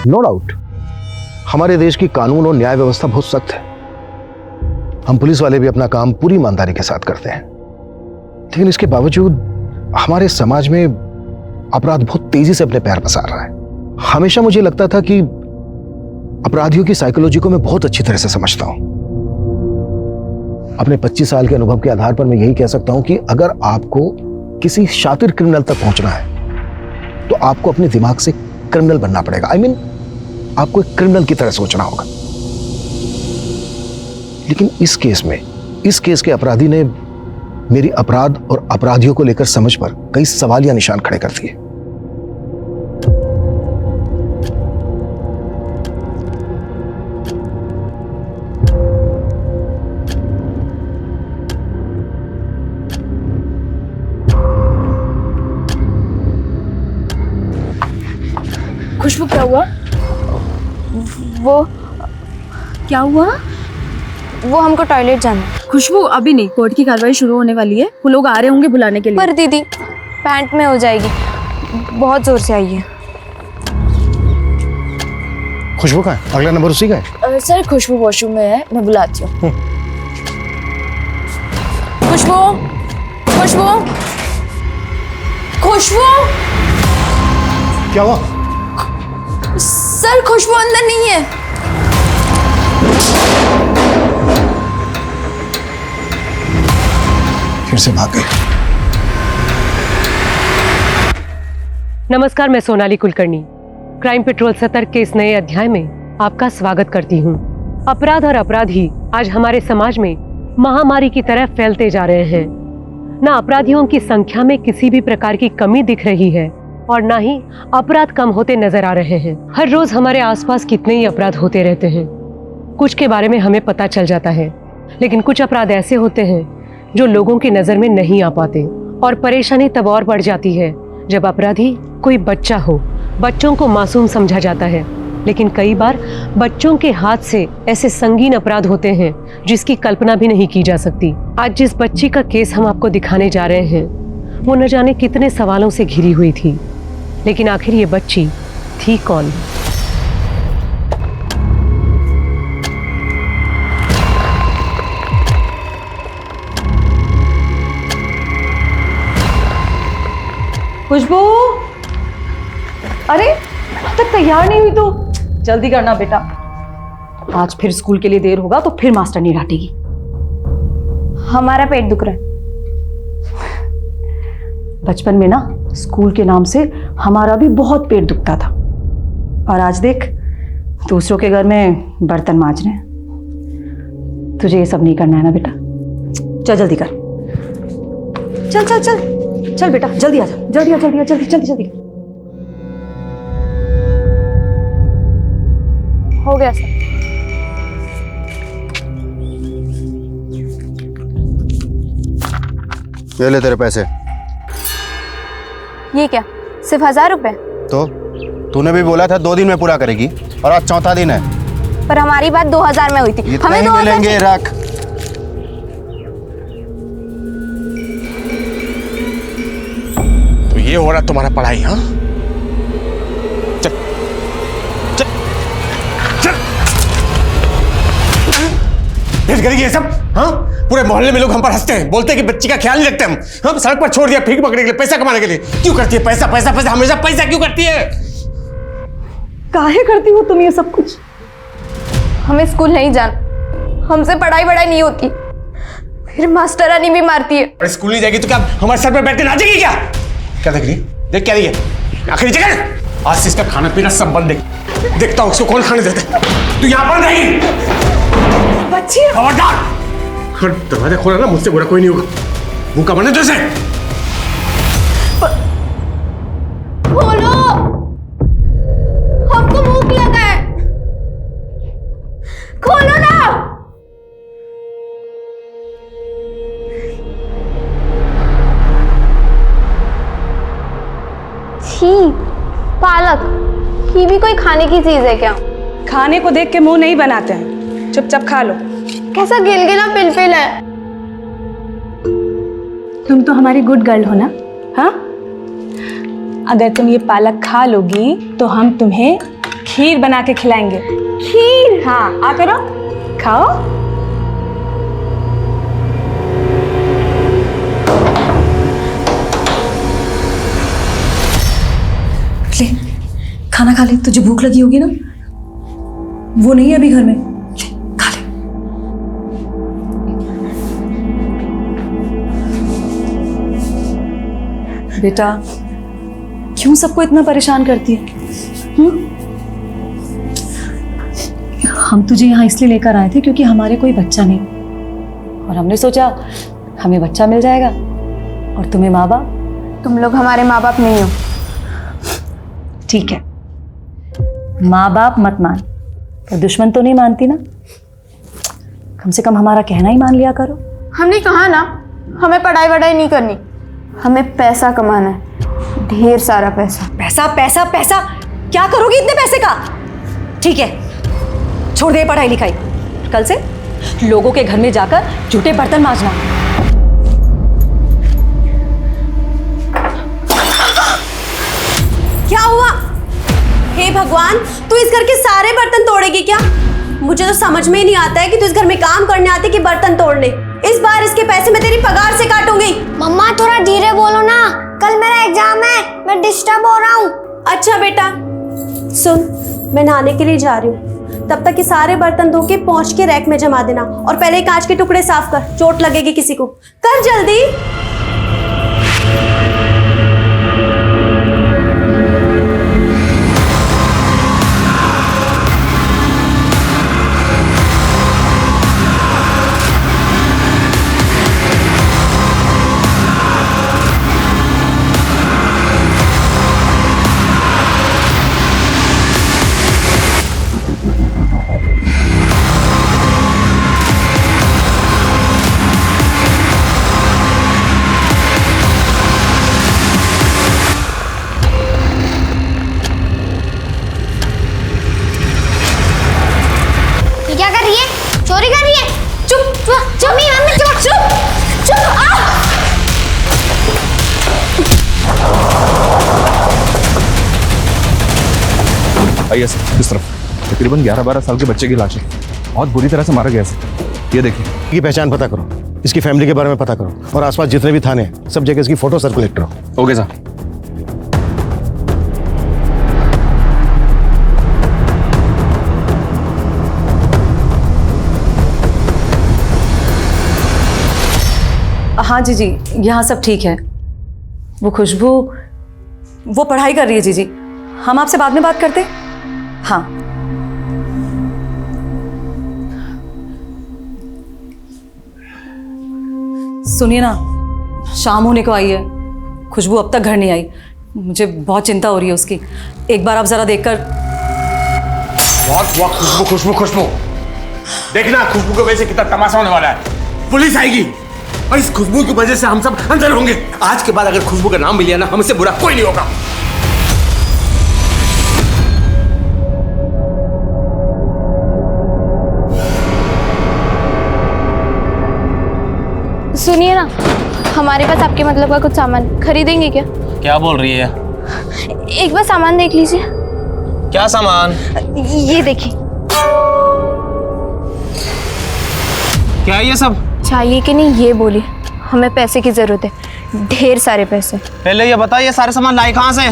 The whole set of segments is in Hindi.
नो डाउट हमारे देश की कानून और न्याय व्यवस्था बहुत सख्त है। हम पुलिस वाले भी अपना काम पूरी ईमानदारी के साथ करते हैं, लेकिन इसके बावजूद हमारे समाज में अपराध बहुत तेजी से अपने पैर पसार रहा है। हमेशा मुझे लगता था कि अपराधियों की साइकोलॉजी को मैं बहुत अच्छी तरह से समझता हूं। अपने 25 साल के अनुभव के आधार पर मैं यही कह सकता हूं कि अगर आपको किसी शातिर क्रिमिनल तक पहुंचना है तो आपको अपने दिमाग से क्रिमिनल बनना पड़ेगा। I mean, आपको एक क्रिमिनल की तरह सोचना होगा। लेकिन इस केस के अपराधी ने मेरी अपराध और अपराधियों को लेकर समझ पर कई सवालिया निशान खड़े कर दिए। खुशबू क्या हुआ? वो क्या हुआ? वो हमको टॉयलेट जाना है। खुशबू अभी नहीं, कोर्ट की कार्रवाई शुरू होने वाली है, वो लोग आ रहे होंगे बुलाने के लिए। पर दीदी पैंट में हो जाएगी, बहुत जोर से आई है। खुशबू का है? अगला नंबर उसी का है। सर खुशबू वॉशरूम में है, मैं बुलाती हूँ। खुशबू, खुशबू, खुशबू। क्या हुआ? सर खुशबू अंदर नहीं है। फिर से भाग गई। नमस्कार, मैं सोनाली कुलकर्णी क्राइम पेट्रोल सतर्क के इस नए अध्याय में आपका स्वागत करती हूँ। अपराध और अपराधी आज हमारे समाज में महामारी की तरह फैलते जा रहे हैं। न अपराधियों की संख्या में किसी भी प्रकार की कमी दिख रही है और ना ही अपराध कम होते नजर आ रहे हैं। हर रोज हमारे आसपास कितने ही अपराध होते रहते हैं। कुछ के बारे में हमें पता चल जाता है, लेकिन कुछ अपराध ऐसे होते हैं जो लोगों की नजर में नहीं आ पाते। और परेशानी तब और बढ़ जाती है जब अपराधी कोई बच्चा हो। बच्चों को मासूम समझा जाता है, लेकिन कई बार बच्चों के हाथ से ऐसे संगीन अपराध होते हैं जिसकी कल्पना भी नहीं की जा सकती। आज जिस बच्ची का केस हम आपको दिखाने जा रहे हैं वो न जाने कितने सवालों से घिरी हुई थी, लेकिन आखिर ये बच्ची थी कौन? खुशबू, अरे अब तक तैयार नहीं हुई तो जल्दी करना बेटा, आज फिर स्कूल के लिए देर होगा तो फिर मास्टर नहीं डांटेगी। हमारा पेट दुख रहा है। बचपन में ना स्कूल के नाम से हमारा भी बहुत पेट दुखता था, और आज देख दूसरों के घर में बर्तन मांज रहे हैं। तुझे ये सब नहीं करना है ना बेटा, चल जल्दी कर। चल चल चल चल बेटा, जल्दी आ जा, जल्दी आ, जल्दी आ, जल्दी जल्दी जल्दी। हो गया सर। ये ले तेरे पैसे। ये क्या, सिर्फ 1000 रुपए? तो तूने भी बोला था 2 दिन में पूरा करेगी, और आज चौथा दिन है। पर हमारी बात 2000 में हुई थी। हमें ही मिलेंगे। रख। तो ये हो रहा तुम्हारा पढ़ाई? हाँ, चल चल चल। फिर करेगी ये सब? हाँ, पूरे मोहल्ले में लोग हम पर हंसते हैं, बोलते हैं कि बच्ची का ख्याल नहीं रखते हम सड़क पर छोड़ दिया भीख मांगने के लिए, पैसा कमाने के लिए। क्यों करती है? पैसा पैसा पैसा, हमेशा पैसा क्यों करती है? काहे करती हो तुम ये सब कुछ? हमें स्कूल नहीं जाना, हमसे पढ़ाई वढ़ाई नहीं होती, फिर मास्टरानी भी मारती है। और स्कूल नहीं जाएगी तो क्या हमारे सर पर बैठ के नाचेगी? क्या क्या देख रही? देख क्या रही है? आखिरी जगह आज से इसका खाना पीना सब बंद। देखता हूँ उसको कौन खाने देता है। तू यहाँ पर रहेगी। बच्ची खबरदार, दरवाजा खोला ना, मुझसे बुरा कोई नहीं होगा। मुंह का बने जैसे। खोलो, हमको भूख लगा है, खोलो ना। छी, पालक, ये भी कोई खाने की चीज है क्या? खाने को देख के मुंह नहीं बनाते हैं, चुपचाप खा लो। कैसा गिलगिला पिलपिल है। तुम तो हमारी गुड गर्ल हो ना? हाँ, अगर तुम ये पालक खा लोगी तो हम तुम्हें खीर बना के खिलाएंगे। खीर? हाँ, आ करो, खाओ। ले, खाना खा ले, तुझे भूख लगी होगी ना। वो नहीं है अभी घर में, ले खा ले। बेटा, क्यों सबको इतना परेशान करती है? हम तुझे यहाँ इसलिए लेकर आए थे क्योंकि हमारे कोई बच्चा नहीं, और हमने सोचा हमें बच्चा मिल जाएगा और तुम्हें माँ बाप। तुम लोग हमारे माँ बाप नहीं हो। ठीक है, माँ बाप मत मान, पर दुश्मन तो नहीं मानती ना। कम से कम हमारा कहना ही मान लिया करो। हमने कहा ना, हमें पढ़ाई वढ़ाई नहीं करनी, हमें पैसा कमाना है, ढेर सारा पैसा। पैसा पैसा पैसा, क्या करोगी इतने पैसे का? ठीक है, छोड़ दे पढ़ाई लिखाई, कल से लोगों के घर में जाकर झूठे बर्तन मांजना। क्या हुआ? हे भगवान, तू इस घर के सारे बर्तन तोड़ेगी क्या? मुझे तो समझ में ही नहीं आता है कि तू इस घर में काम करने आती कि बर्तन तोड़ने। इस बार इसके पैसे मैं तेरी पगार से काटूंगी। मम्मा थोड़ा धीरे बोलो ना, कल मेरा एग्जाम है, मैं डिस्टर्ब हो रहा हूँ। अच्छा बेटा सुन, मैं नहाने के लिए जा रही हूँ, तब तक ये सारे बर्तन धो के पहुंच के रैक में जमा देना, और पहले कांच के टुकड़े साफ कर, चोट लगेगी किसी को। कर जल्दी। ये क्या कर रही है? चोरी कर रही है? चुप चुप मम्मी मम्मी चुप चुप चुप। आइए सर, इस तरफ। तकरीबन 11-12 साल के बच्चे की लाश है, बहुत बुरी तरह से मारा गया सर। ये देखिए, इसकी पहचान पता करो, इसकी फैमिली के बारे में पता करो, और आसपास जितने भी थाने हैं सब जगह इसकी फोटो सर्कुलेट करो। Okay sir. हाँ जी जी, यहाँ सब ठीक है। वो खुशबू, वो पढ़ाई कर रही है जी जी। हम आपसे बाद में बात करते। हाँ सुनिए ना, शाम होने को आई है, खुशबू अब तक घर नहीं आई। मुझे बहुत चिंता हो रही है उसकी। एक बार आप जरा देखकर। बहुत हुआ खुशबू खुशबू खुशबू। देखना खुशबू की वजह से कितना तमाशा होने वाला है। पुलिस आएगी और इस खुशबू की वजह से हम सब अंदर होंगे। आज के बाद अगर खुशबू का नाम भी लिया ना, हमसे बुरा कोई नहीं होगा। सुनिए ना, हमारे पास आपके मतलब का कुछ सामान खरीदेंगे क्या? क्या बोल रही है? एक बार सामान देख लीजिए। क्या सामान? ये देखिए। क्या है ये सब? चाहिए कि नहीं ये बोलिए, हमें पैसे की जरूरत है, ढेर सारे पैसे। पहले ये बताइए सारे सामान लाए कहाँ से?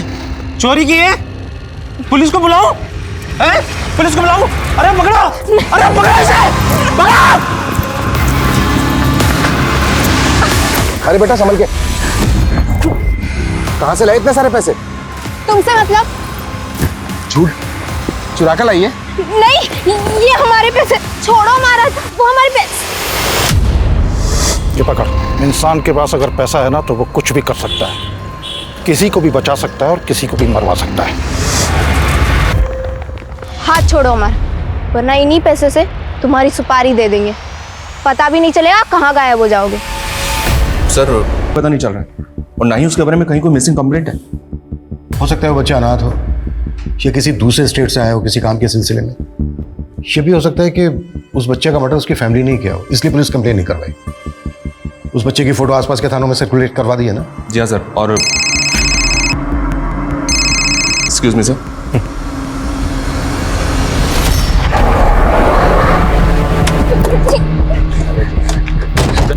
चोरी की है? पुलिस को बुलाओ। पुलिस को बुलाओ। अरे पकड़ो, अरे पकड़ो इसे, पकड़ो। अरे बेटा संभल के, कहां से लाए इतने सारे पैसे? तुमसे मतलब? झूठ, चुरा कर लाई है? नहीं, ये हमारे पैसे। छोड़ो महाराज, वो हमारे पैसे। ये पकड़। इंसान के पास अगर पैसा है ना तो वो कुछ भी कर सकता है, किसी को भी बचा सकता है और किसी को भी मरवा सकता है। हाथ छोड़ो हमारा, वरना इन्हीं पैसे से तुम्हारी सुपारी दे देंगे, पता भी नहीं चलेगा कहाँ गायब हो जाओगे। सर पता नहीं चल रहा है, और ना ही उसके बारे में कहीं कोई मिसिंग कंप्लेंट है। हो सकता है वो बच्चा अनाथ हो, या किसी दूसरे स्टेट से आया हो किसी काम के सिलसिले में। ये भी हो सकता है कि उस बच्चे का मर्डर उसकी फैमिली नहीं किया हो, इसलिए पुलिस कंप्लेन नहीं करवाई। उस बच्चे की फोटो आसपास के थानों में सर्कुलेट करवा दी है ना? जी हाँ सर। और एक्सक्यूज मी सर,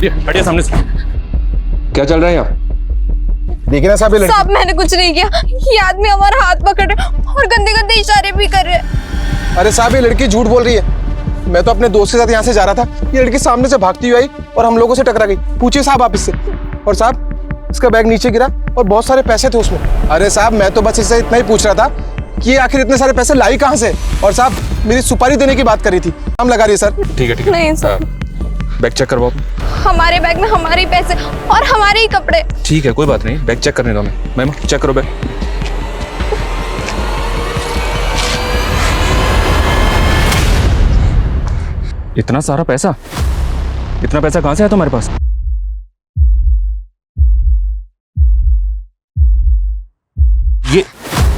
हटिए सामने से। क्या चल रहा है यहाँ? देखिए ना साहब, ये लड़की। साहब मैंने कुछ नहीं किया, ये आदमी हमारा हाथ पकड़ रहे और गंदे गंदे इशारे भी कर रहे हैं। अरे साहब, ये लड़की झूठ बोल रही है। मैं तो अपने दोस्त के साथ यहाँ से जा रहा था, ये लड़की सामने से भागती हुई आई और हम लोगों से टकरा गई। पूछिए साहब आप इससे। और साहब इसका बैग नीचे गिरा और बहुत सारे पैसे थे उसमें। अरे साहब मैं तो बस इससे इतना ही पूछ रहा था कि ये आखिर इतने सारे पैसे लाई कहाँ से। और साहब मेरी सुपारी देने की बात करी थी, हम लगा रही है सर। ठीक है ठीक है। नहीं सर, बैग चेक करवाओ। हमारे बैग में हमारे ही पैसे और हमारे ही कपड़े। ठीक है कोई बात नहीं, बैग चेक करने दो हमें। मैम चेक करो बैग। इतना सारा पैसा? इतना पैसा कहां से आया तुम्हारे पास?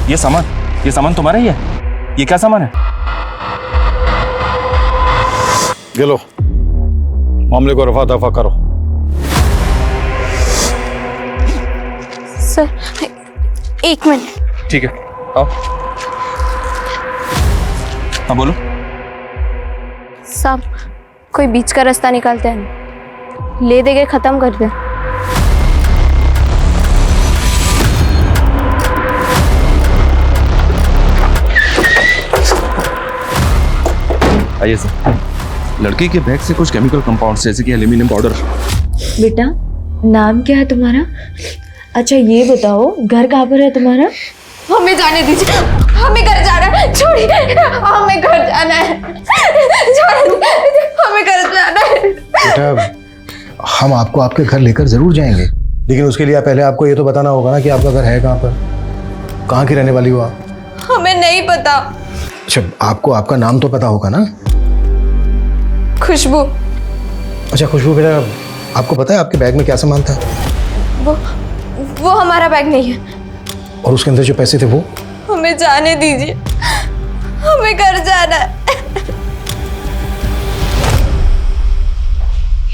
ये सामान तुम्हारा ही है? ये क्या सामान है? ये लो, मामले को रफा दफा करो। Sir 1 minute. ठीक है आओ। हाँ बोलो। साहब कोई बीच का रास्ता निकालते हैं, ले दे के खत्म कर दे। आइए सर। लड़की के बैग से कुछ केमिकल कंपाउंड्स जैसे कि एल्यूमिनियम पाउडर। बेटा नाम क्या है तुम्हारा? अच्छा ये बताओ घर कहाँ पर है तुम्हारा? हमें जाने दीजिए, हमें घर जाना है। छोड़िए, हमें घर जाना है। हमें घर जाना है। बेटा हम आपको आपके घर लेकर जरूर जाएंगे, लेकिन उसके लिए पहले आपको ये तो बताना होगा ना कि आपका घर है कहाँ पर, कहाँ की रहने वाली हो आप? हमें नहीं पता। अच्छा आपको आपका नाम तो पता होगा ना? खुशबू। अच्छा खुशबू बेटा, आपको पता है आपके बैग में क्या सामान था? वो हमारा बैग नहीं है। और उसके अंदर जो पैसे थे वो? हमें जाने दीजिए, हमें घर जाना है।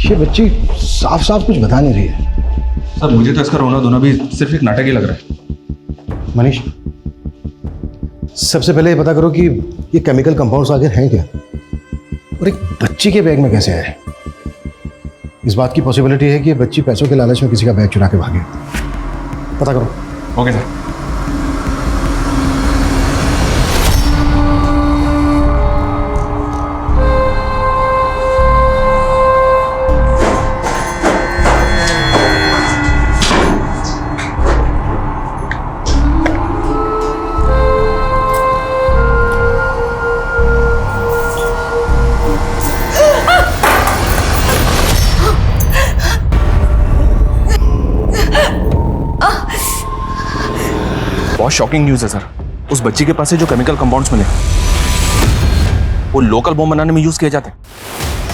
ये बच्ची साफ साफ कुछ बता नहीं रही है। सर मुझे तो इसका रोना धोना भी सिर्फ एक नाटक ही लग रहा है। मनीष सबसे पहले ये पता करो कि ये केमिकल कंपाउंड्स आखिर हैं क्या, और एक बच्ची के बैग में कैसे आए? इस बात की पॉसिबिलिटी है कि ये बच्ची पैसों के लालच में किसी का बैग चुरा के भागे। पता करो। Okay sir. बहुत शॉकिंग न्यूज़ है सर। उस बच्ची के पास से जो केमिकल कंपाउंड्स मिले वो लोकल बम बनाने में यूज किए जाते हैं।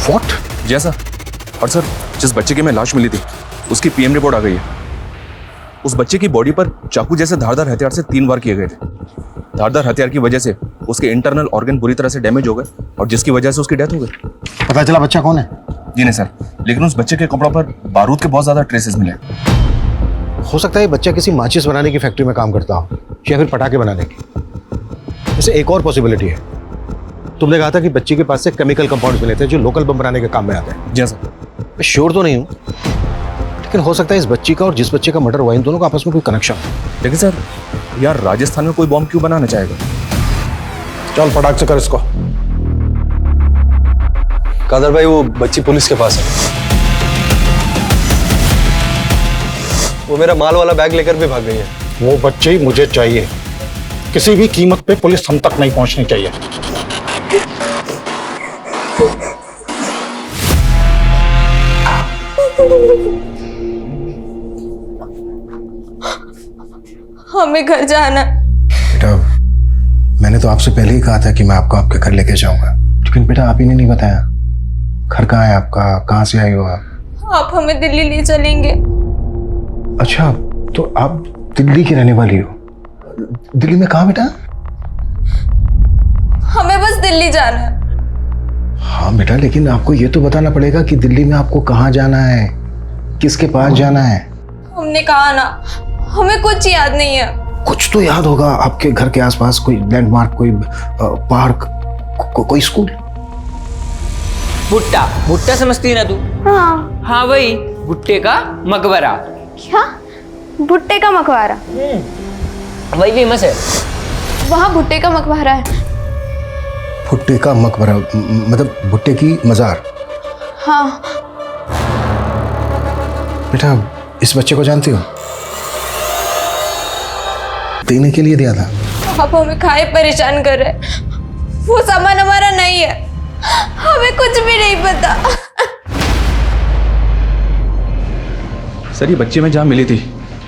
व्हाट? जी सर। और सर जिस बच्चे की में लाश मिली थी उसकी पीएम रिपोर्ट आ गई है। उस बच्चे की बॉडी पर चाकू जैसे धारदार हथियार से 3 बार किए गए थे। धारदार हथियार की वजह से उसके इंटरनल ऑर्गन बुरी तरह से डैमेज हो गए और जिसकी वजह से उसकी डेथ हो गई। पता चला बच्चा कौन है? जी नहीं सर, लेकिन उस बच्चे के कपड़ों पर बारूद के बहुत ज्यादा ट्रेसेस मिले। हो सकता है बच्चा किसी माचिस बनाने की फैक्ट्री में काम करता हो या फिर पटाखे बनाने की। जैसे एक और पॉसिबिलिटी है, तुमने कहा था कि बच्ची के पास से केमिकल कंपाउंड्स मिले थे जो लोकल बम बनाने के काम में आते हैं। जी सर। मैं श्योर तो नहीं हूँ, लेकिन हो सकता है इस बच्ची का और जिस बच्चे का मर्डर हुआ इन दोनों का आपस में कोई कनेक्शन है। देखिए सर, यार राजस्थान में कोई बम क्यों बनाना चाहेगा? चल फटाक से कर इसको। कादर भाई वो बच्ची पुलिस के पास है। वो मेरा माल वाला बैग लेकर भी भाग गई है। वो बच्चे मुझे चाहिए, किसी भी कीमत पे पुलिस हम तक नहीं पहुंचनी चाहिए। हमें घर जाना। बेटा मैंने तो आपसे पहले ही कहा था कि मैं आपको आपके घर लेके जाऊंगा, लेकिन बेटा आप ही ने नहीं बताया घर कहाँ है आपका, कहाँ से आई हो आप? आप हमें दिल्ली ले चलेंगे। अच्छा तो आप दिल्ली की रहने वाली हो? दिल्ली में कहाँ बेटा? हमें बस दिल्ली जाना है। हाँ बेटा, लेकिन आपको ये तो बताना पड़ेगा कि दिल्ली में आपको कहाँ जाना है, किसके पास जाना है। हमने कहा ना, हमें कुछ याद नहीं है। कुछ तो याद होगा, आपके घर के आसपास कोई लैंडमार्क, कोई पार्क, कोई स्कूल। भुट्टा भुट्टा समझती है ना तू? हाँ। हाँ वही, भुट्टे का मकबरा। क्या? भुट्टे का मकबरा? वही फेमस है। वहाँ भुट्टे का मकबरा है? भुट्टे का मकबरा मतलब भुट्टे की मजार? हाँ। बेटा इस बच्चे को जानती हो? देने के लिए दिया था। आप हमें खाए परेशान कर रहे हैं। वो सामान हमारा नहीं है, हमें कुछ भी नहीं पता। सर ये बच्ची में जहाँ मिली थी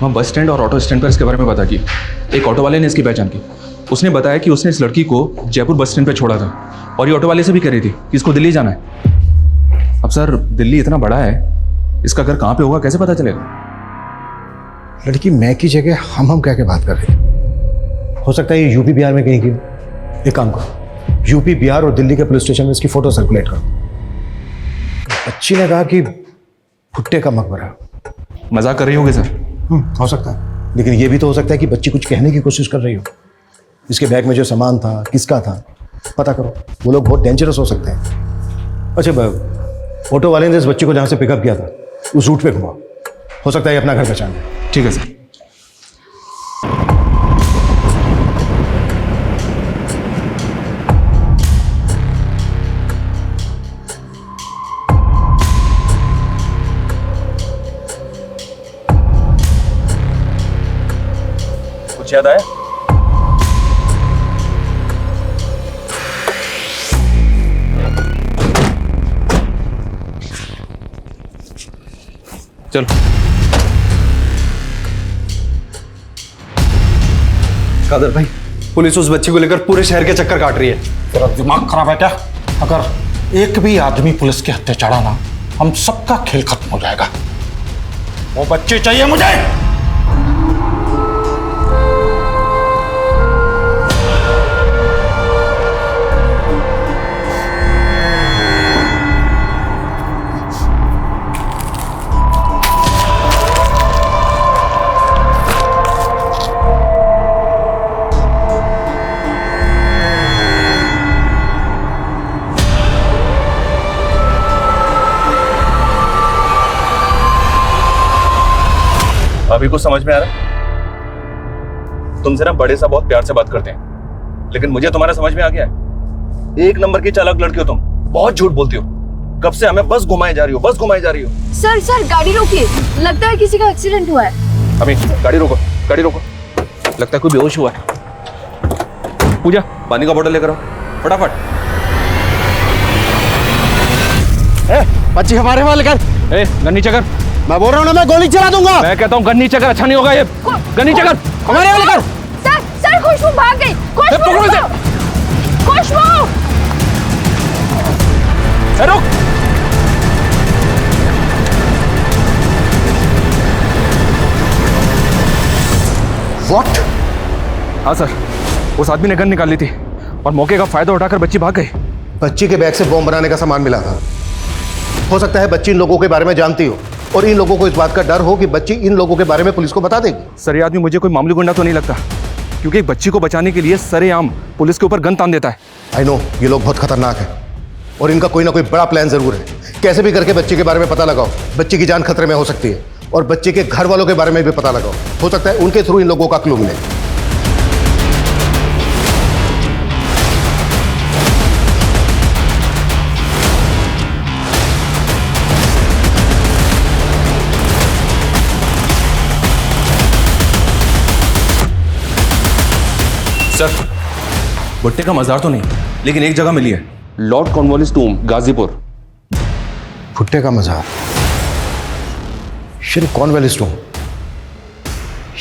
वहाँ बस स्टैंड और ऑटो स्टैंड पर इसके बारे में पता की। एक ऑटो वाले ने इसकी पहचान की। उसने बताया कि उसने इस लड़की को जयपुर बस स्टैंड पर छोड़ा था और ये ऑटो वाले से भी कह रही थी कि इसको दिल्ली जाना है। अब सर दिल्ली इतना बड़ा है, इसका घर कहाँ पे होगा कैसे पता चलेगा? लड़की मैं की जगह हम कह के बात कर रहे हैं। हो सकता है ये यूपी बिहार में कहीं की। एक काम करो, यूपी बिहार और दिल्ली के पुलिस स्टेशन में इसकी फोटो सर्कुलेट करो। बच्ची ने कहा कि भुट्टे का मकबरा। मजाक कर रही होगी सर? हो सकता है, लेकिन ये भी तो हो सकता है कि बच्ची कुछ कहने की कोशिश कर रही हो। इसके बैग में जो सामान था किसका था पता करो, वो लोग बहुत डेंजरस हो सकते हैं। अच्छा ऑटो वाले ने इस बच्ची को जहाँ से पिकअप किया था उस रूट पे घुमाओ, हो सकता है ये अपना घर पहचान ले। ठीक है सर। कुछ याद आया? चलो कादर भाई, पुलिस उस बच्ची को लेकर पूरे शहर के चक्कर काट रही है। तेरा दिमाग खराब है क्या? अगर एक भी आदमी पुलिस के हत्थे चढ़ा ना, हम सबका खेल खत्म हो जाएगा। वो बच्चे चाहिए मुझे। अभी कुछ समझ में आ रहा? तुमसे ना बड़े सा बहुत प्यार से बात करते हैं, लेकिन मुझे तुम्हारा समझ में आ गया है। एक नंबर की चालाक लड़की हो तुम, बहुत झूठ बोलती हो। कब से हमें बस घुमाए जा रही हो, बस घुमाए जा रही हो। सर गाड़ी रोकिए, लगता है किसी का एक्सीडेंट हुआ है। अभी गाड़ी रोको, गाड़ी रोको। लगता है कोई बेहोश हुआ है। पूजा पानी का बोतल लेकर आओ फटाफट। बच्ची हमारे वाले कर। गन नीचे कर। मैं बोल रहा हूँ ना, मैं गोली चला दूंगा। मैं कहता हूँ गन नीचे कर, अच्छा नहीं होगा ये। गन नीचे कर, हमारे वाले कर। सर खुशबू भाग गई। खुशबू रुक। What? हाँ सर, उस आदमी ने गन निकाल ली थी और मौके का फायदा उठाकर बच्ची भाग गई। बच्ची के बैग से बॉम्ब बनाने का सामान मिला था। हो सकता है बच्ची इन लोगों के बारे में जानती हो और इन लोगों को इस बात का डर हो कि बच्ची इन लोगों के बारे में पुलिस को बता देगी। सर ये आदमी मुझे कोई मामूली गुंडा तो नहीं लगता, क्योंकि एक बच्ची को बचाने के लिए सरेआम पुलिस के ऊपर गन तान देता है। आई नो ये लोग बहुत खतरनाक हैं और इनका कोई ना कोई बड़ा प्लान जरूर है। कैसे भी करके बच्ची के बारे में पता लगाओ, बच्ची की जान खतरे में हो सकती है। और बच्चे के घर वालों के बारे में भी पता लगाओ, हो सकता है उनके थ्रू इन लोगों का क्लू मिले। सर भुट्टे का मजार तो नहीं, लेकिन एक जगह मिली है, लॉर्ड कॉर्नवालिस टूम, गाजीपुर। भुट्टे का मजार, श्री कॉर्नवालिस टूम।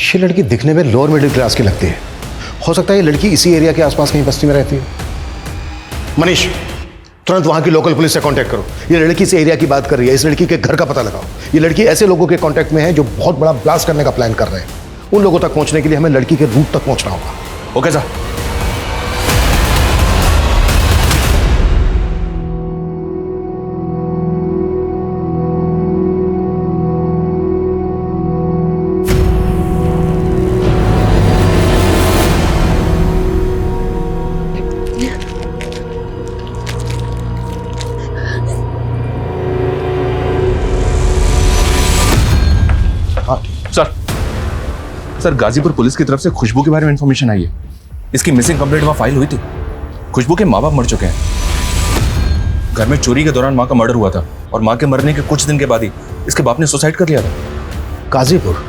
ये लड़की दिखने में लोअर मिडिल क्लास की लगती है। हो सकता है ये लड़की इसी एरिया के आसपास कहीं बस्ती में रहती है। मनीष तुरंत वहां की लोकल पुलिस से कांटेक्ट करो। ये लड़की इस एरिया की बात कर रही है, इस लड़की के घर का पता लगाओ। ये लड़की ऐसे लोगों के कांटेक्ट में है जो बहुत बड़ा ब्लास्ट करने का प्लान कर रहे हैं। उन लोगों तक पहुंचने के लिए हमें लड़की के रूट तक पहुंचना होगा। Okay sir. Sir Ghazipur police की तरफ से खुशबू के बारे में इंफॉर्मेशन आई है। इसकी मिसिंग कंप्लेंट वहाँ फाइल हुई थी। खुशबू के माँ बाप मर चुके हैं। घर में चोरी के दौरान माँ का मर्डर हुआ था और माँ के मरने के कुछ दिन के बाद ही इसके बाप ने सुसाइड कर लिया था। गाजीपुर?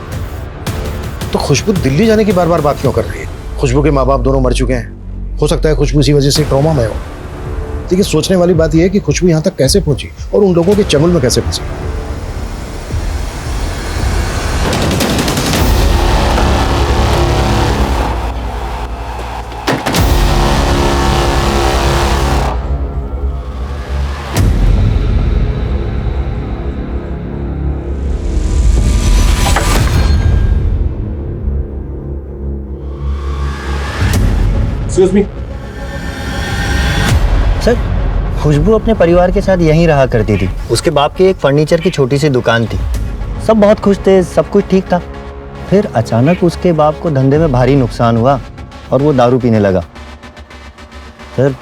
तो खुशबू दिल्ली जाने की बार बार बात क्यों कर रही है? खुशबू के माँ बाप दोनों मर चुके हैं। हो सकता है खुशबू इसी वजह से ट्रॉमा में हो। लेकिन सोचने वाली बात यह है कि खुशबू यहाँ तक कैसे पहुंची और उन लोगों के चंगुल में कैसे फंसी। Excuse me? सर, खुशबू अपने परिवार के साथ यहीं रहा करती थी। उसके बाप की एक फर्नीचर की छोटी सी दुकान थी। सब बहुत खुश थे, सब कुछ ठीक था। फिर अचानक उसके बाप को धंधे में भारी नुकसान हुआ और वो दारू पीने लगा। सर,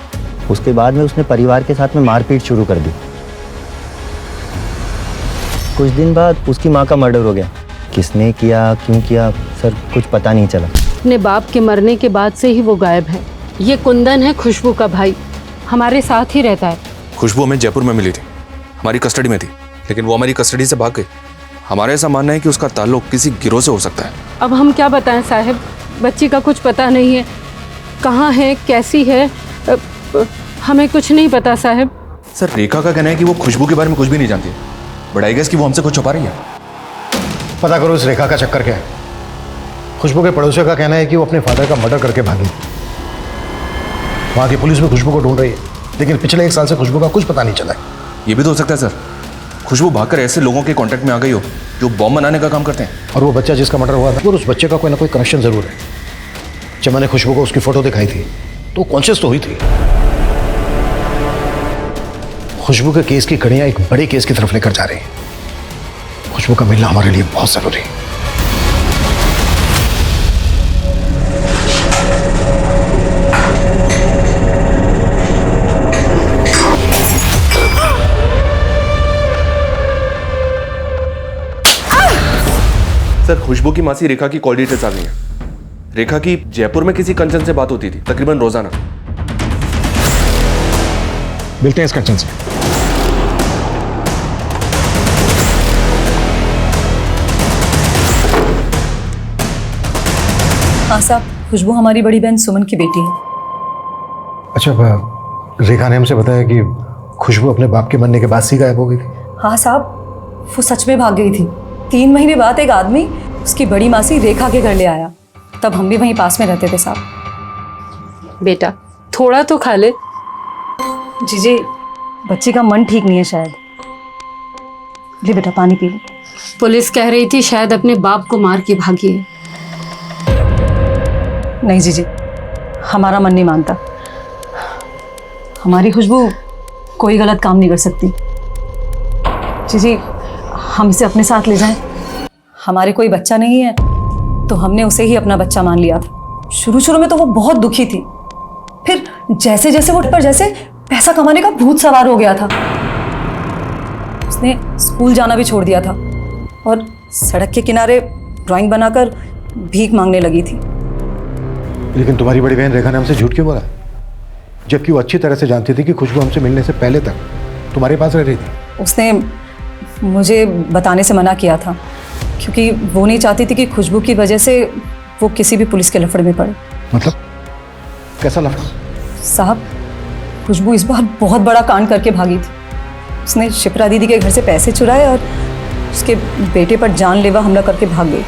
उसके बाद में उसने परिवार के साथ में मारपीट शुरू कर दी। कुछ दिन बाद उसकी माँ का मर्डर हो गया। किसने किया, क्यों किया, सर कुछ पता नहीं चला। अपने बाप के मरने के बाद से ही वो गायब है। ये कुंदन है खुशबू का भाई, हमारे साथ ही रहता है। खुशबू हमें जयपुर में मिली थी, हमारी कस्टडी में थी, लेकिन वो हमारी कस्टडी से भाग गई। हमारा ऐसा मानना है कि उसका ताल्लुक किसी गिरोह से हो सकता है। अब हम क्या बताएं साहब, बच्ची का कुछ पता नहीं है, कहाँ है, कैसी है, हमें कुछ नहीं पता साहब। सर रेखा का कहना है कि वो खुशबू के बारे में कुछ भी नहीं जानती, बट आई गेस कि वो हमसे कुछ छुपा रही है। पता करो इस रेखा का चक्कर क्या है। खुशबू के पड़ोसियों का कहना है कि वो अपने फादर का मर्डर करके भागी। वहाँ की पुलिस भी खुशबू को ढूंढ रही है, लेकिन पिछले 1 साल से खुशबू का कुछ पता नहीं चला है। ये भी तो हो सकता है सर, खुशबू भागकर ऐसे लोगों के कांटेक्ट में आ गई हो जो बॉम्ब बनाने का काम करते हैं। और वो बच्चा जिसका मर्डर हुआ था, उस बच्चे का कोई ना कोई कनेक्शन जरूर है। जब मैंने खुशबू को उसकी फोटो दिखाई थी तो कॉन्शियस तो हुई थी। खुशबू के केस की कड़ियां एक बड़े केस की तरफ लेकर जा रही हैं। खुशबू का मिलना हमारे लिए बहुत जरूरी है। सर खुशबू की मासी रेखा की कॉल डिटेल्स आ गई हैं। रेखा की जयपुर में किसी कंचन से बात होती थी, तकरीबन रोजाना। मिलते हैं इस कंचन से। हाँ साहब, खुशबू हमारी बड़ी बहन सुमन की बेटी है। अच्छा, रेखा ने हमसे बताया कि खुशबू अपने बाप के मरने के बाद से गायब हो गई थी। हाँ साहब, वो सच में भाग गई थी। 3 महीने बाद एक आदमी उसकी बड़ी मासी रेखा के घर ले आया। तब हम भी वहीं पास में रहते थे साहब। बेटा थोड़ा तो खा ले। जीजी, बच्ची का मन ठीक नहीं है शायद। ले बेटा पानी पी ले। पुलिस कह रही थी शायद अपने बाप को मार के भागी है। नहीं जीजी, हमारा मन नहीं मानता। हमारी खुशबू कोई गलत काम नहीं कर सकती। जीजी, हम इसे अपने साथ ले जाएं। हमारे कोई बच्चा नहीं है तो हमने उसे ही अपना बच्चा मान लिया था। शुरू में तो वो बहुत दुखी थी, फिर जैसे जैसे वो पर जैसे पैसा कमाने का भूत सवार हो गया था। उसने स्कूल जाना भी छोड़ दिया था और सड़क के किनारे ड्राइंग बनाकर भीख मांगने लगी थी। लेकिन तुम्हारी बड़ी बहन रेखा ने हमसे झूठ क्यों बोला, जबकि वो अच्छी तरह से जानती थी कि खुशबू हमसे मिलने से पहले तक तुम्हारे पास रह रही थी। उसने मुझे बताने से मना किया था क्योंकि वो नहीं चाहती थी कि खुशबू की वजह से वो किसी भी पुलिस के लफड़े में पड़े। मतलब कैसा लफड़ा? साहब, खुशबू इस बार बहुत बड़ा कांड करके भागी थी। उसने शिप्रा दीदी के घर से पैसे चुराए और उसके बेटे पर जानलेवा हमला करके भाग गई।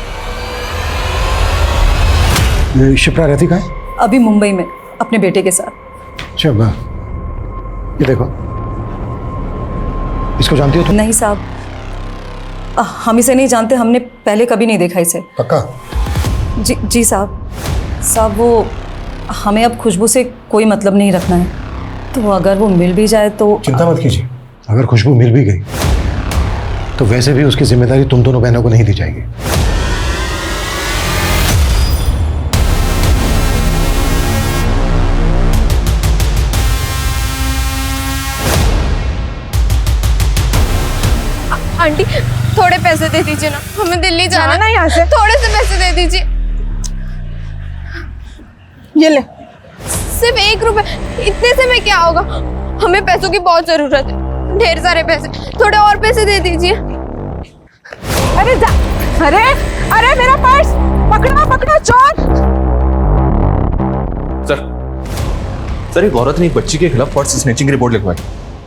शिप्रा रहती कहाँ है? अभी मुंबई में अपने बेटे के साथ। अच्छा, ये देखो, इसको जानती हो तुम? नहीं साहब, हम इसे नहीं जानते। हमने पहले कभी नहीं देखा इसे। पक्का? जी साहब, वो हमें अब खुशबू से कोई मतलब नहीं रखना है। तो अगर वो मिल भी जाए तो। चिंता मत कीजिए, अगर खुशबू मिल भी गई तो वैसे भी उसकी जिम्मेदारी तुम दोनों बहनों को नहीं दी जाएगी। आंटी थोड़े पैसे दे दीजिए ना, हमें दिल्ली जाना है यहाँ से। थोड़े से पैसे दे दीजिए। ये ले। सिर्फ 1 रुपए, इतने से में क्या होगा? हमें पैसों की बहुत जरूरत है, ढेर सारे पैसे। थोड़े और पैसे दे दीजिए। अरे अरे अरे मेरा पर्स पकड़ो पकड़ो, चोर। सर एक औरत ने एक बच्ची के खिलाफ पर्स स्नैचिंग की रिपोर्ट लिखवाई।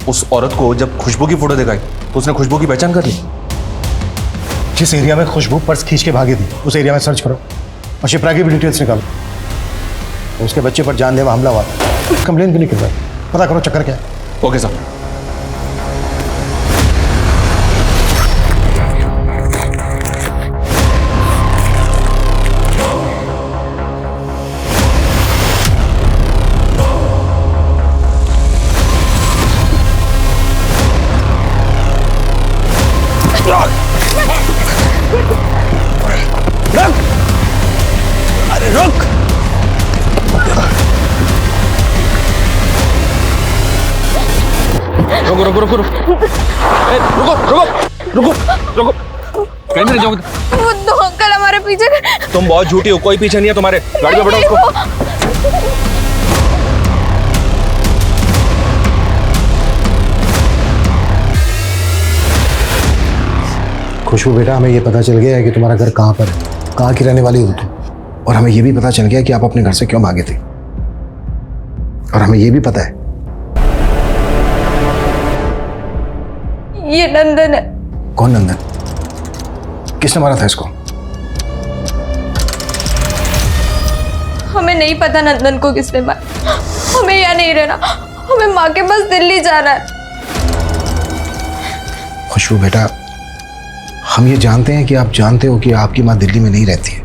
उस औरत को जब खुशबू की फोटो दिखाई तो उसने खुशबू की पहचान कर ली। जिस एरिया में खुशबू पर्स खींच के भागी थी उस एरिया में सर्च करो और शिप्रा की भी डिटेल्स निकालो। उसके बच्चे पर जानलेवा हमला हुआ, कंप्लेन भी नहीं करवाई, पता करो चक्कर क्या है। Okay sir. अरे रुक। रुको रुको रुको रुको रुको रुको रुको कहीं नहीं जाओगे। वो 2 अंकल हमारे पीछे। तुम बहुत झूठी हो, कोई पीछे नहीं है तुम्हारे। गाड़ी में बैठो उसको। खुशबू बेटा, हमें ये पता चल गया है कि तुम्हारा घर कहाँ पर है, कहाँ की रहने वाली हो तुम। और हमें ये भी पता चल गया कि आप अपने घर से क्यों भागे थे। और हमें ये भी पता है ये नंदन है। कौन नंदन? किसने मारा था इसको? हमें नहीं पता नंदन को किसने मारा। हमें यहाँ नहीं रहना, हमें माँ के पास दिल्ली जाना है। खुशबू बेटा, हम ये जानते हैं कि आप जानते हो कि आपकी माँ दिल्ली में नहीं रहती है,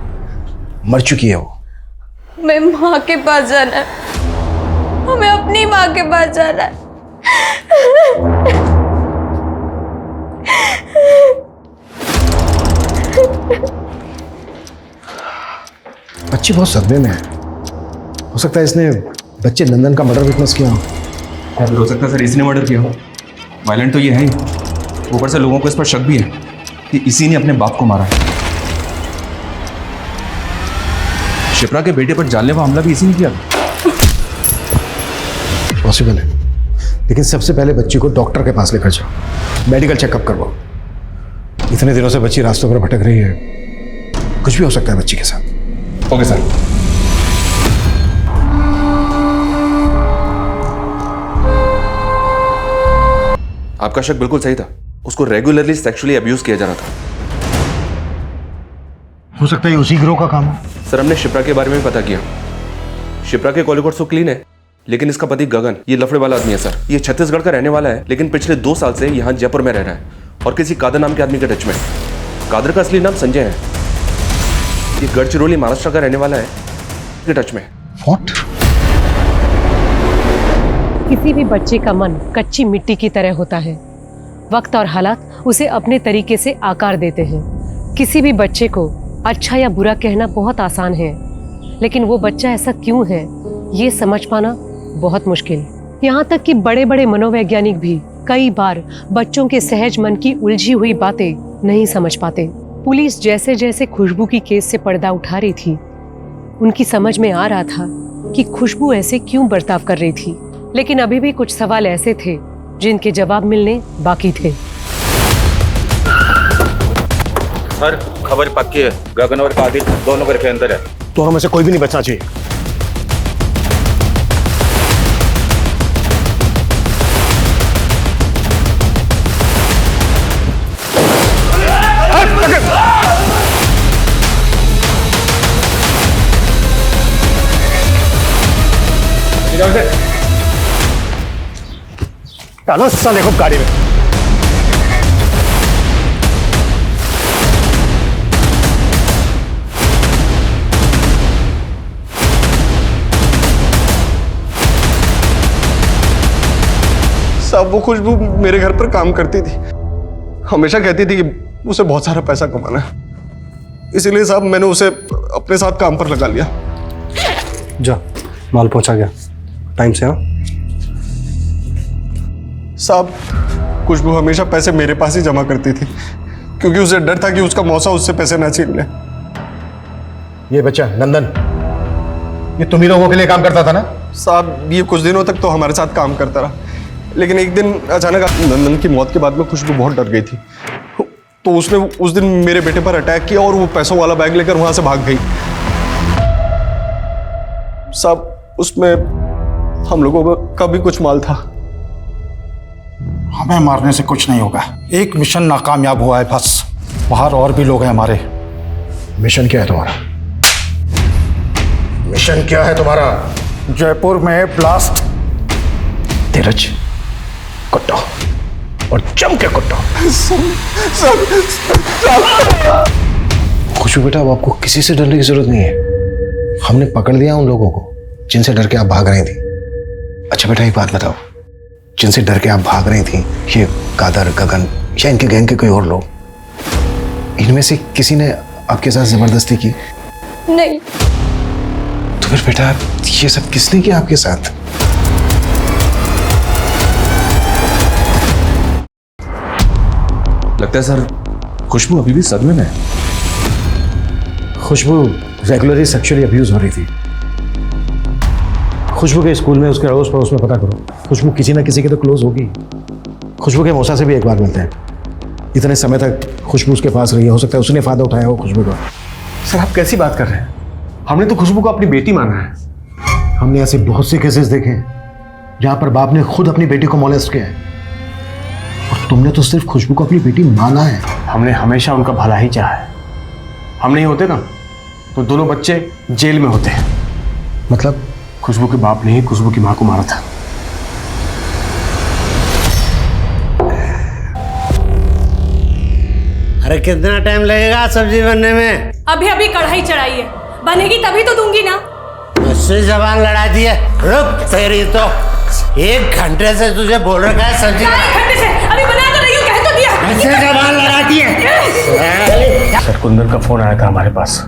मर चुकी है वो। हमें माँ के पास जाना है, हमें अपनी माँ के पास जाना है। बच्ची बहुत सदमे में है। हो सकता है इसने बच्चे नंदन का मर्डर विटनेस किया हो। हो सकता है सर इसने मर्डर किया हो। वायलेंट तो ये है ही, ऊपर से लोगों को इस पर शक भी है कि इसी ने अपने बाप को मारा है। शिप्रा के बेटे पर जानलेवा हमला भी इसी ने किया। पॉसिबल है, लेकिन सबसे पहले बच्ची को डॉक्टर के पास लेकर जाओ, मेडिकल चेकअप करवाओ। इतने दिनों से बच्ची रास्तों पर भटक रही है, कुछ भी हो सकता है बच्ची के साथ। Okay sir. आपका शक बिल्कुल सही था, उसको रेगुलरली सेक्सुअली अब्यूज किया जा रहा था। हो सकता है उसी गिरोह का काम हो। सर हमने शिप्रा के बारे में भी पता किया। शिप्रा के कॉलिकोट तो क्लीन है, लेकिन इसका पति गगन ये लफड़े वाला आदमी है सर। ये छत्तीसगढ़ का रहने वाला है, लेकिन पिछले 2 साल से यहाँ जयपुर में रह रहा है और किसी कादर नाम के आदमी के टच में। कादर का असली नाम संजय है। ये गढ़चिरौली महाराष्ट्र का रहने वाला है, के टच में। What? किसी भी बच्चे का मन कच्ची मिट्टी की तरह होता है। वक्त और हालात उसे अपने तरीके से आकार देते हैं। किसी भी बच्चे को अच्छा या बुरा कहना बहुत आसान है, लेकिन वो बच्चा ऐसा क्यों है ये समझ पाना बहुत मुश्किल। यहाँ तक कि बड़े बड़े मनोवैज्ञानिक भी कई बार बच्चों के सहज मन की उलझी हुई बातें नहीं समझ पाते। पुलिस जैसे जैसे खुशबू की केस से पर्दा उठा रही थी, उनकी समझ में आ रहा था कि खुशबू ऐसे क्यों बर्ताव कर रही थी, लेकिन अभी भी कुछ सवाल ऐसे थे जिनके जवाब मिलने बाकी थे। सर खबर पक्की है, गगन और कादिर दोनों घर के अंदर है। दोनों में से कोई भी नहीं बचना चाहिए। डालो साले को गाड़ी में। साहब वो खुशबू मेरे घर पर काम करती थी, हमेशा कहती थी कि उसे बहुत सारा पैसा कमाना है, इसीलिए साहब मैंने उसे अपने साथ काम पर लगा लिया। जा माल पहुंचा गया टाइम से। हाँ साहब खुशबू हमेशा पैसे मेरे पास ही जमा करती थी, क्योंकि उसे डर था कि उसका मौसा उससे पैसे ना छीन ले। ये बच्चा नंदन, ये तुम ही लोगों के लिए काम करता था ना? साहब ये कुछ दिनों तक तो हमारे साथ काम करता रहा, लेकिन एक दिन अचानक नंदन की मौत के बाद में खुशबू बहुत डर गई थी, तो उसने उस दिन मेरे बेटे पर अटैक किया और वो पैसों वाला बैग लेकर वहां से भाग गई। साहब उसमें हम लोगों का भी कुछ माल था। हमें मारने से कुछ नहीं होगा। एक मिशन नाकामयाब हुआ है बस, बाहर और भी लोग हैं हमारे। मिशन क्या है तुम्हारा? मिशन क्या है तुम्हारा? जयपुर में ब्लास्ट। धीरज, कुट्टो और जम के कुट्टो। खुशबू बेटा, अब आपको किसी से डरने की जरूरत नहीं है। हमने पकड़ लिया उन लोगों को जिनसे डर के आप भाग रही थी। अच्छा बेटा एक बात बताओ, जिनसे डर के आप भाग रही थी, ये कादर, गगन या इनके गैंग के कोई और लोग, इनमें से किसी ने आपके साथ जबरदस्ती की? नहीं। तो फिर बेटा ये सब किसने किया आपके साथ? लगता है सर खुशबू अभी भी सदमे में है। खुशबू रेगुलरली सेक्सुअली अब्यूज हो रही थी। खुशबू के स्कूल में, उसके अड़ोस पड़ोस में पता करो, खुशबू किसी ना किसी के तो क्लोज होगी। खुशबू के मौसा से भी एक बार मिलते हैं। इतने समय तक खुशबू उसके पास रही है, हो सकता है उसने फायदा उठाया हो खुशबू का। सर आप कैसी बात कर रहे हैं? हमने तो खुशबू को अपनी बेटी माना है। हमने ऐसे बहुत से केसेस देखे हैं जहां पर बाप ने खुद अपनी बेटी को मोलेस्ट किया है, और तुमने तो सिर्फ खुशबू को अपनी बेटी माना है। हमने हमेशा उनका भला ही चाहा है। हम नहीं होते ना तो दोनों बच्चे जेल में होते हैं। मतलब खुशबू के बाप ने ही खुशबू की मां को मारा था। अरे कितना टाइम लगेगा सब्जी बनने में? अभी अभी कढ़ाई चढ़ाई है, बनेगी तभी तो दूंगी ना। उससे जबान लड़ा दी है। रुक तेरी तो 1 घंटे से तुझे बोल रखा है सब्जी। 1 घंटे से अभी बना तो रही हूँ, कह तो दिया। उससे जबान लड़ा दी है। सर कुंदन का फोन आया था हमारे पास।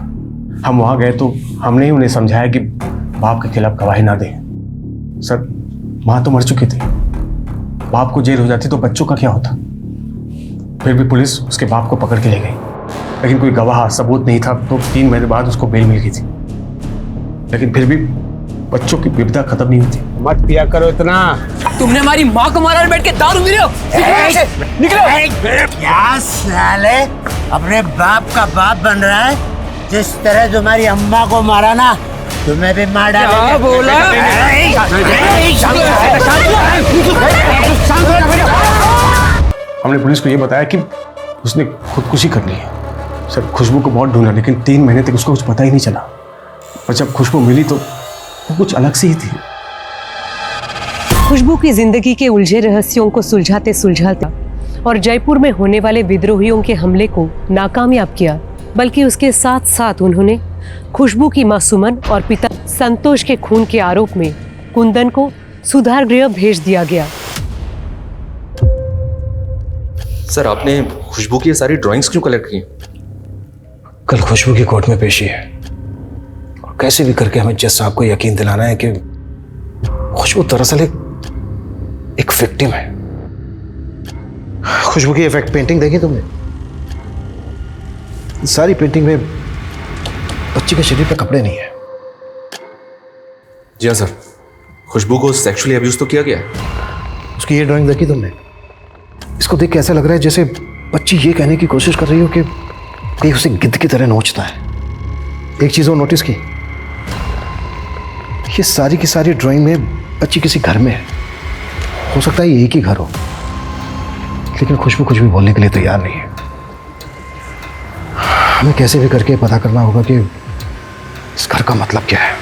हम वहां गए तो हमने ही उन्हें समझाया कि बाप के खिलाफ गवाही ना दें। सर मां तो मर चुकी थी, बाप को जेल हो जाती तो बच्चों का क्या होता। फिर भी पुलिस उसके बाप को पकड़ के ले गई, लेकिन कोई गवाह सबूत नहीं था, तो 3 महीने बाद उसको बेल मिल गई थी। लेकिन फिर भी बच्चों की विपदा खत्म नहीं होती। मत पिया करो इतना। तुमने हमारी माँ को मारा और बैठ के दारू पी रहे हो। निकलो। क्या साले अपने बाप का बाप बन रहा है? जिस तरह तुम्हारी अम्मा को मारा ना, तुम्हें भी मार डालेंगे। क्या बोला? हमने पुलिस को ये बताया कि उसने खुदकुशी कर ली है। सर खुशबू को बहुत ढूंढा, लेकिन 3 महीने तक उसको कुछ पता ही नहीं चला। और जब खुशबू मिली तो वो कुछ अलग सी ही थी। खुशबू की जिंदगी के उलझे रहस्यों को सुलझाते सुलझाते और जयपुर में होने वाले विद्रोहियों के हमले को नाकामयाब किया, बल्कि उसके साथ साथ उन्होंने खुशबू की मां सुमन और पिता संतोष के खून के आरोप में कुंदन को सुधार गृह भेज दिया गया। सर आपने खुशबू की ये सारी ड्राइंग्स क्यों कलेक्ट की? कल खुशबू की कोर्ट में पेशी है, और कैसे भी करके हमें जज साहब को यकीन दिलाना है कि खुशबू दरअसल एक विक्टिम है। खुशबू की इफेक्ट पेंटिंग देखी तुमने? सारी पेंटिंग में बच्ची के शरीर पे कपड़े नहीं है। जी हाँ सर, खुशबू को सेक्सुअली अब्यूज तो किया गया है। उसकी ये ड्राइंग देखी तुमने? इसको देख के ऐसा लग रहा है जैसे बच्ची ये कहने की कोशिश कर रही हो कि कहीं उसे गिद्ध की तरह नोचता है। एक चीज और नोटिस की, ये सारी की सारी ड्राइंग में बच्ची किसी घर में है। हो सकता है ये एक ही घर हो, लेकिन खुशबू कुछ भी बोलने के लिए तैयार नहीं है। हमें कैसे भी करके पता करना होगा कि इस घर का मतलब क्या है।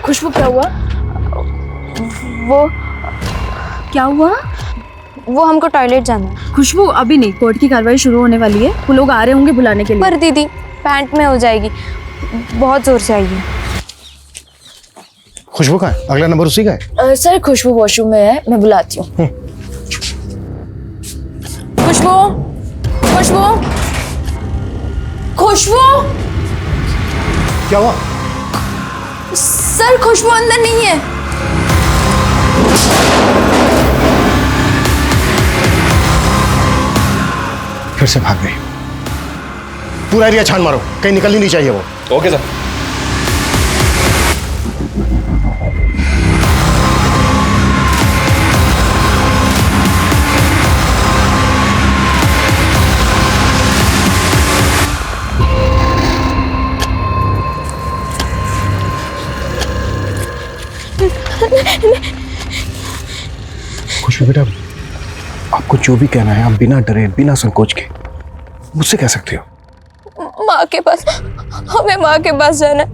खुशबू क्या हुआ? वो क्या हुआ? वो हमको टॉयलेट जाना है। खुशबू अभी नहीं, कोर्ट की कार्रवाई शुरू होने वाली है, वो लोग आ रहे होंगे बुलाने के लिए। पर दीदी पैंट में हो जाएगी, बहुत जोर से आएगी। खुशबू का है? अगला नंबर उसी का है? सर खुशबू वॉशरूम में है, मैं बुलाती हूँ। खुशबू, खुशबू, खुशबू। क्या हुआ? सर खुशबू अंदर नहीं है। फिर से भाग गई। पूरा एरिया छान मारो, कहीं निकलनी नहीं चाहिए वो। Okay sir. खुशबू बेटा, आपको जो भी कहना है आप बिना डरे बिना संकोच के मुझसे कह सकते हो। माँ के पास, हमें माँ के पास जाना है।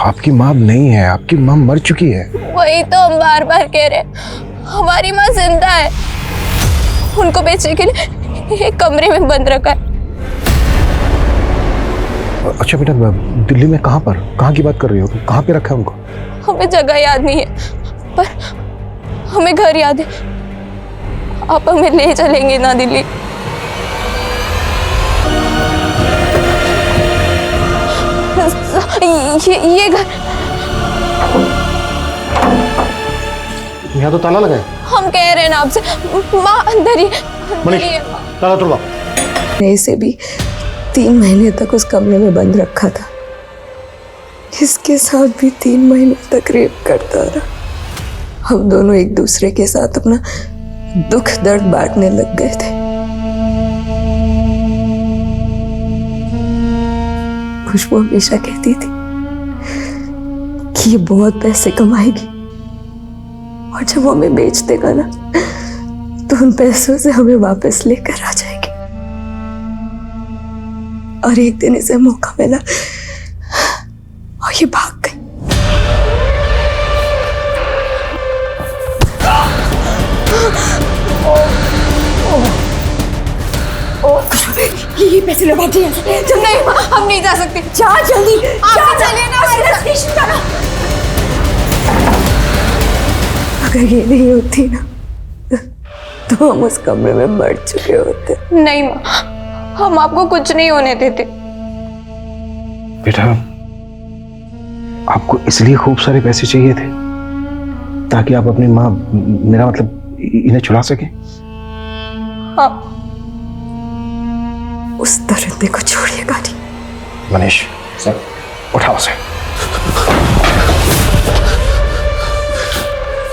आपकी माँ नहीं है, आपकी माँ मर चुकी है। वही तो हम बार बार कह रहे हैं, हमारी माँ जिंदा है। उनको बेचने के लिए एक कमरे में बंद रखा है। अच्छा बेटा, दिल्ली में कहाँ पर, कहाँ की बात कर रही हो? कहाँ पे रखा है उनको? हमें जगह याद नहीं है, पर हमें घर याद है। आप हमें ले चलेंगे ना दिल्ली? ये घर, यहाँ तो ताला लगा है। हम कह रहे हैं ना आपसे, माँ अंदर ही मनीष, ताला तोड़वा। मैं इसे भी 3 महीने तक उस कमरे में बंद रखा था। इसके साथ भी 3 महीने तक रेप करता रहा। हम दोनों एक दूसरे के साथ अपना दुख दर्द बांटने लग गए थे। खुशबू हमेशा कहती थी कि ये बहुत पैसे कमाएगी और जब वो हमें बेच देगा ना तो उन पैसों से हमें वापस लेकर आ जाएगी। और एक दिन इसे मौका मिला और ये भाग गई। ये पैसे लो, भाग जाइए। नहीं माँ, हम नहीं जा सकते। जा जल्दी, आप चलिए ना। अगर ये नहीं होती ना तो हम उस कमरे में मर चुके होते। नहीं माँ, हम आपको कुछ नहीं होने देते। बेटा, आपको इसलिए खूब सारे पैसे चाहिए थे ताकि आप अपनी माँ, मेरा मतलब इन्हें छुड़ा सके? हाँ। उस दरिंदे को छोड़िएगा नहीं। मनीष सर, उठाओ उसे।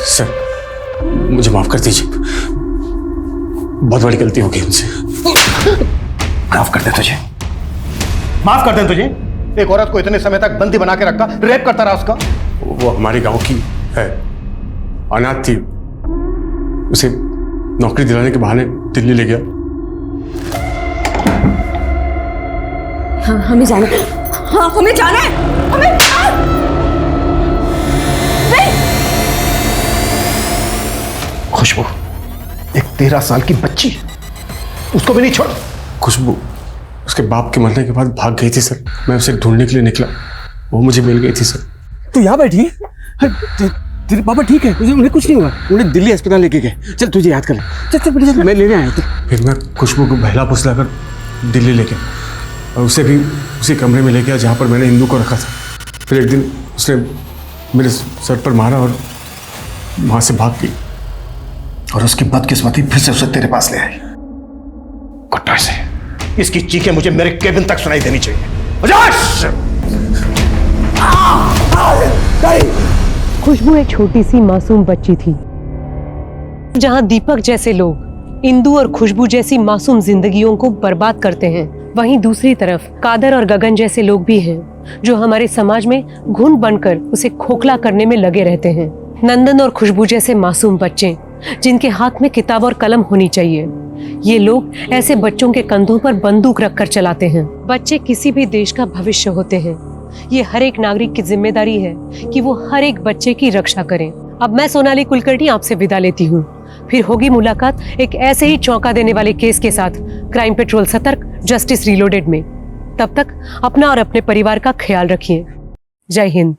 सर, मुझे माफ कर दीजिए, बहुत बड़ी गलती हो गई उनसे। माफ कर दे तुझे, माफ कर दे तुझे। एक औरत को इतने समय तक बंदी बना के रखा, रेप करता रहा उसका। वो हमारे गांव की है, अनाथ थी। उसे नौकरी दिलाने के बहाने दिल्ली ले गया। हाँ, हमें जाना है। हाँ, हमें जाना है। हमें खुशबू, एक 13 साल की बच्ची, उसको भी नहीं छोड़। खुशबू उसके बाप के मरने के बाद भाग गई थी सर। मैं उसे ढूंढने के लिए निकला, वो मुझे मिल गई थी सर। तू यहाँ बैठी है? तेरे पापा ठीक है? उन्हें कुछ नहीं हुआ? उन्हें दिल्ली अस्पताल लेके गए। चल तुझे याद कर ले। चल चल बेटा, मैं लेने आया था। फिर मैं खुशबू को बहला फुसला कर दिल्ली ले गया और उसे भी उसी कमरे में ले गया जहाँ पर मैंने इंदू को रखा था। फिर एक दिन उसने मेरे सर पर मारा और वहाँ से भाग गई। और उसकी बदकिस्मती फिर से उसे तेरे पास ले आई। कुत्ता से इसकी चीखें मुझे मेरे केबिन तक सुनाई देनी चाहिए। खुशबू एक छोटी सी मासूम बच्ची थी। जहां दीपक जैसे लोग इंदु और खुशबू जैसी मासूम जिंदगियों को बर्बाद करते हैं, वहीं दूसरी तरफ कादर और गगन जैसे लोग भी हैं जो हमारे समाज में घुन बनकर उसे खोखला करने में लगे रहते हैं। नंदन और खुशबू जैसे मासूम बच्चे जिनके हाथ में किताब और कलम होनी चाहिए, ये लोग ऐसे बच्चों के कंधों पर बंदूक रखकर चलाते हैं। बच्चे किसी भी देश का भविष्य होते हैं। ये हर एक नागरिक की जिम्मेदारी है कि वो हर एक बच्चे की रक्षा करें। अब मैं सोनाली कुलकर्णी आपसे विदा लेती हूँ। फिर होगी मुलाकात एक ऐसे ही चौंका देने वाले केस के साथ क्राइम पेट्रोल सतर्क जस्टिस रीलोडेड में। तब तक अपना और अपने परिवार का ख्याल रखिए। जय हिंद।